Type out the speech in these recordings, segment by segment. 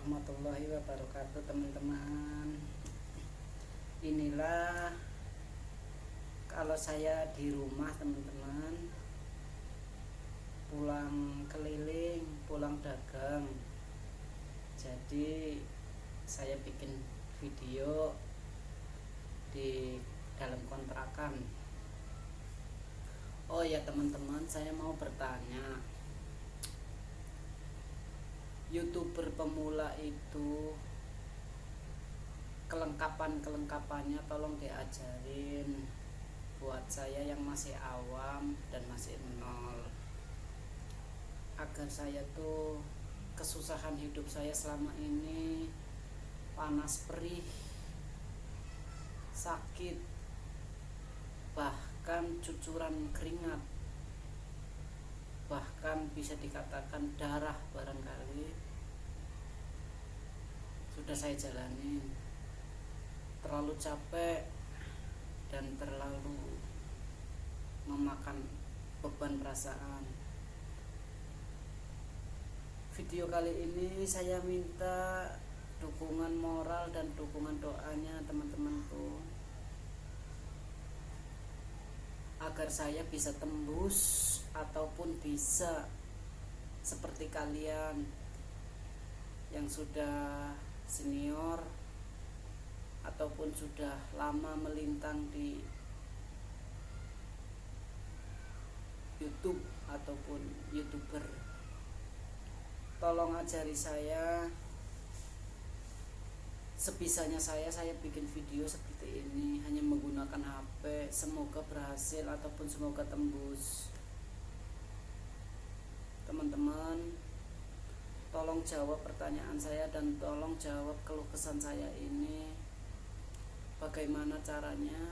warahmatullahi wabarakatuh, teman-teman. Inilah kalau saya di rumah, teman-teman, pulang keliling, pulang dagang. Jadi saya bikin video di dalam kontrakan. Oh ya teman-teman, saya mau bertanya, YouTuber pemula itu kelengkapannya tolong diajarin buat saya yang masih awam dan masih nol, agar saya tuh kesusahan hidup saya selama ini, panas perih, sakit, bahkan cucuran keringat, bahkan bisa dikatakan darah barangkali, sudah saya jalanin. Terlalu capek dan terlalu memakan beban perasaan. Video kali ini saya minta dukungan moral dan dukungan doanya teman-temanku, agar saya bisa tembus ataupun bisa seperti kalian yang sudah senior ataupun sudah lama melintang di YouTube ataupun YouTuber. Tolong ajari saya, sebisanya saya bikin video seperti ini hanya menggunakan HP. Semoga berhasil ataupun semoga tembus. Teman-teman, tolong jawab pertanyaan saya dan tolong jawab keluh kesah saya ini. Bagaimana caranya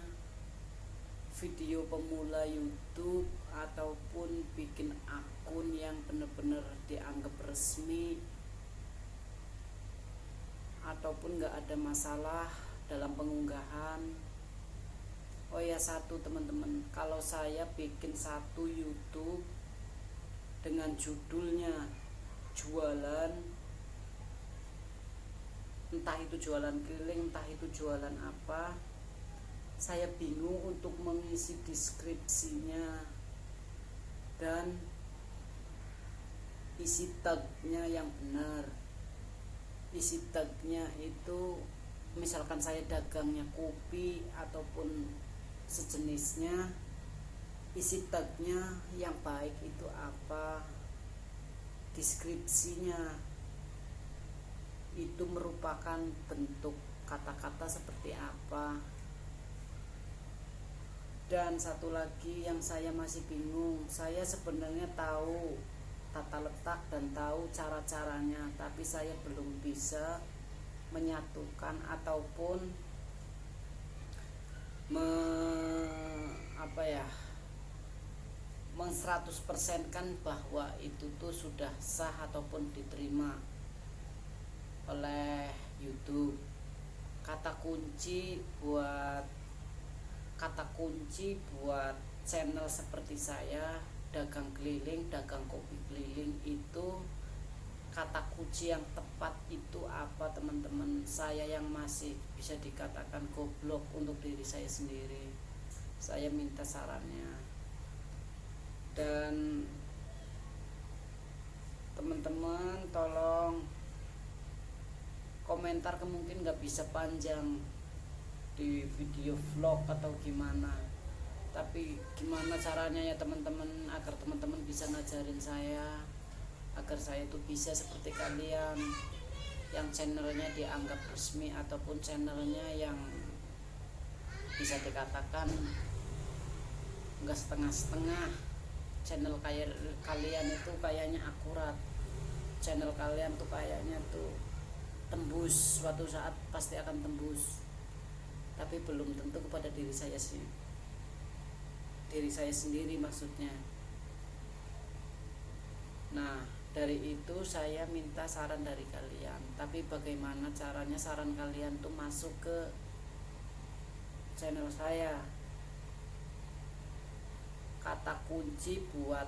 video pemula YouTube ataupun bikin akun yang benar-benar dianggap resmi ataupun gak ada masalah dalam pengunggahan. Oh ya, satu teman-teman, kalau saya bikin satu YouTube dengan judulnya jualan, entah itu jualan keliling, entah itu jualan apa, saya bingung untuk mengisi deskripsinya dan isi tagnya yang benar. Isi tagnya itu misalkan saya dagangnya kopi ataupun sejenisnya, isi tagnya yang baik itu apa, deskripsinya itu merupakan bentuk kata-kata seperti apa. Dan satu lagi yang saya masih bingung, saya sebenarnya tahu tata letak dan tahu cara-caranya, tapi saya belum bisa menyatukan ataupun men-100%kan bahwa itu tuh sudah sah ataupun diterima oleh YouTube. Kata kunci buat channel seperti saya, dagang keliling, dagang kopi keliling, itu kata kunci yang tepat itu apa teman-teman? Saya yang masih bisa dikatakan goblok untuk diri saya sendiri, saya minta sarannya. Dan teman-teman tolong komentar, mungkin gak bisa panjang di video vlog atau gimana, tapi gimana caranya ya teman-teman, agar teman-teman bisa ngajarin saya, agar saya tuh bisa seperti kalian yang channelnya dianggap resmi ataupun channelnya yang bisa dikatakan enggak setengah-setengah. Channel kayak kalian itu kayaknya akurat, channel kalian tuh kayaknya tuh tembus, suatu saat pasti akan tembus, tapi belum tentu kepada diri saya sendiri maksudnya. Nah, dari itu saya minta saran dari kalian. Tapi bagaimana caranya saran kalian tuh masuk ke channel saya? Kata kunci buat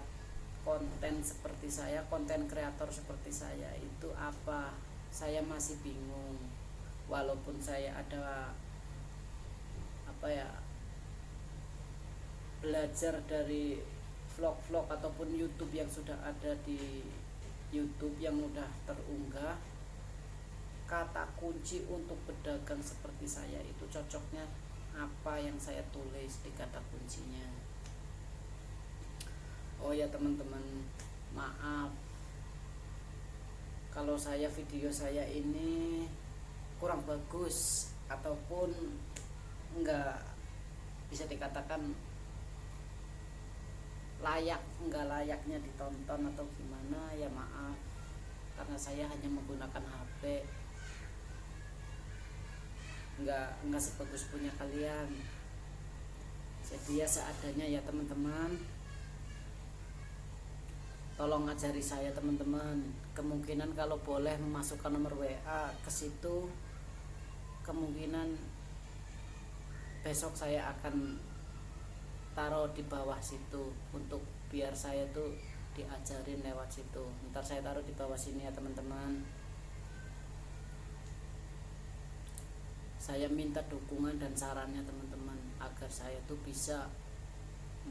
konten seperti saya, konten kreator seperti saya itu apa? saya masih bingung. Walaupun saya ada belajar dari vlog-vlog ataupun YouTube yang sudah ada di YouTube yang udah terunggah, kata kunci untuk pedagang seperti saya itu cocoknya apa yang saya tulis di kata kuncinya. Oh ya teman-teman, maaf kalau video saya ini kurang bagus ataupun enggak bisa dikatakan enggak layaknya ditonton atau gimana, ya maaf, karena saya hanya menggunakan HP, enggak sebagus punya kalian. Jadi ya seadanya ya teman-teman, tolong ajari saya teman-teman. Kemungkinan kalau boleh memasukkan nomor WA ke situ, kemungkinan besok saya akan taruh di bawah situ untuk biar saya tuh diajarin lewat situ. Ntar saya taruh di bawah sini ya teman-teman. Saya minta dukungan dan sarannya teman-teman agar saya tuh bisa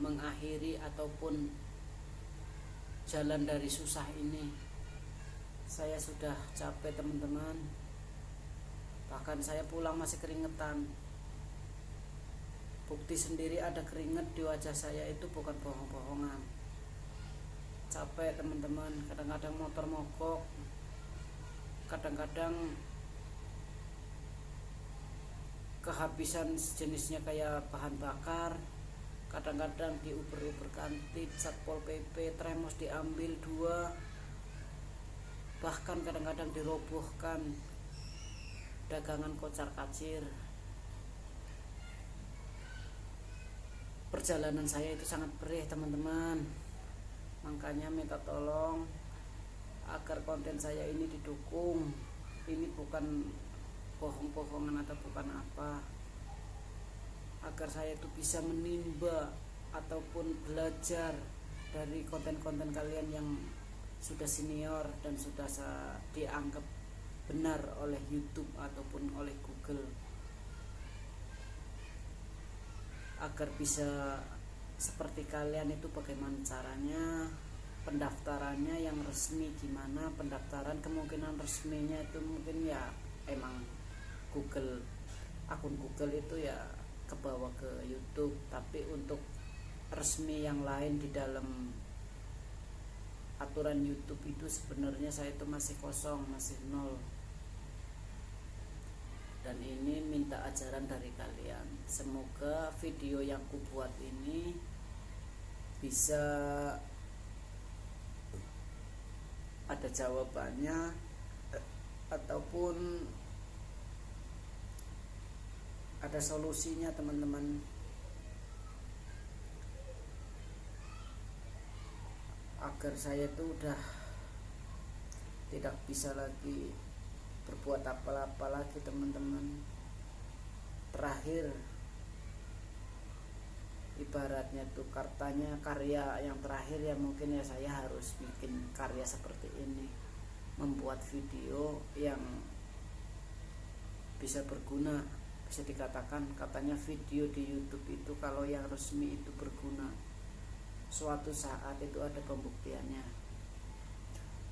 mengakhiri ataupun jalan dari susah ini. Saya sudah capek teman-teman, bahkan saya pulang masih keringetan. Bukti sendiri ada keringet di wajah saya, itu bukan bohong-bohongan. Capek teman-teman, kadang-kadang motor mogok, kadang-kadang kehabisan jenisnya kayak bahan bakar, kadang-kadang diuber-uberkan tip Satpol PP, tremos diambil 2, bahkan kadang-kadang dirobohkan dagangan kocar-kacir. Perjalanan saya itu sangat perih teman-teman, makanya minta tolong agar konten saya ini didukung. Ini bukan bohong-bohongan atau bukan apa, agar saya itu bisa menimba ataupun belajar dari konten-konten kalian yang sudah senior dan sudah dianggap benar oleh YouTube ataupun oleh Google, agar bisa seperti kalian. Itu bagaimana caranya, pendaftarannya yang resmi gimana. Pendaftaran kemungkinan resminya itu mungkin ya emang Google, akun Google itu ya ke bawah ke YouTube, tapi untuk resmi yang lain di dalam aturan YouTube itu sebenarnya saya itu masih kosong, masih nol. Dan ini minta ajaran dari kalian. Semoga video yang ku buat ini bisa ada jawabannya ataupun ada solusinya teman-teman, agar saya tuh udah tidak bisa lagi berbuat apa-apa lagi teman-teman. Terakhir ibaratnya tuh karya yang terakhir ya mungkin ya saya harus bikin karya seperti ini, membuat video yang bisa berguna. Bisa dikatakan, katanya video di YouTube itu kalau yang resmi itu berguna. Suatu saat itu ada pembuktiannya,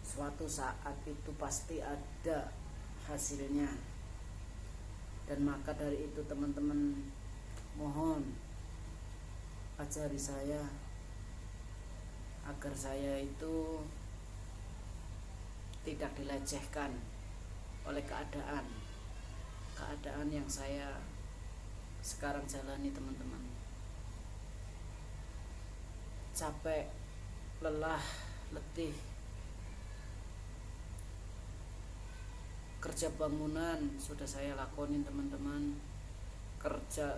suatu saat itu pasti ada hasilnya. Dan maka dari itu teman-teman, mohon ajari saya agar saya itu tidak dilecehkan oleh keadaan yang saya sekarang jalani teman-teman. Capek, lelah, letih, kerja bangunan sudah saya lakonin teman-teman, kerja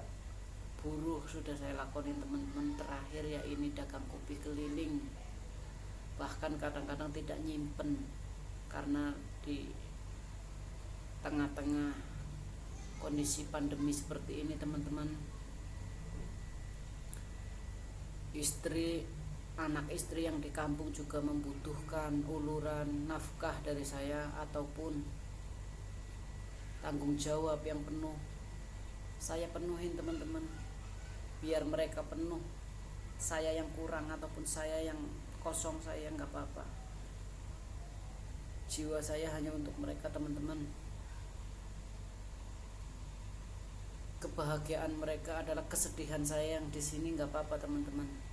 buruh sudah saya lakonin teman-teman. Terakhir ya ini dagang kopi keliling, bahkan kadang-kadang tidak nyimpen karena di tengah-tengah kondisi pandemi seperti ini teman-teman, anak istri yang di kampung juga membutuhkan uluran nafkah dari saya ataupun tanggung jawab yang penuh. Saya penuhin teman-teman, biar mereka penuh. Saya yang kurang ataupun saya yang kosong, saya nggak apa-apa. Jiwa saya hanya untuk mereka teman-teman. Kebahagiaan mereka adalah kesedihan saya yang di sini, nggak apa-apa teman-teman.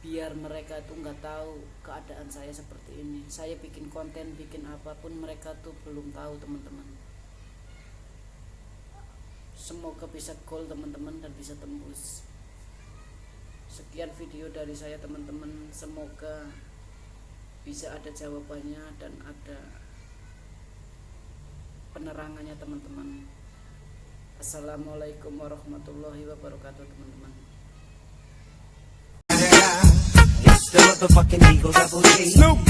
Biar mereka tuh nggak tahu keadaan saya seperti ini. Saya bikin konten, bikin apapun, mereka tuh belum tahu teman-teman. Semoga bisa goal teman-teman dan bisa tembus. Sekian video dari saya teman-teman, semoga bisa ada jawabannya dan ada penerangannya teman-teman. Assalamualaikum warahmatullahi wabarakatuh teman-teman. It's the motherfucking Eagle Double G.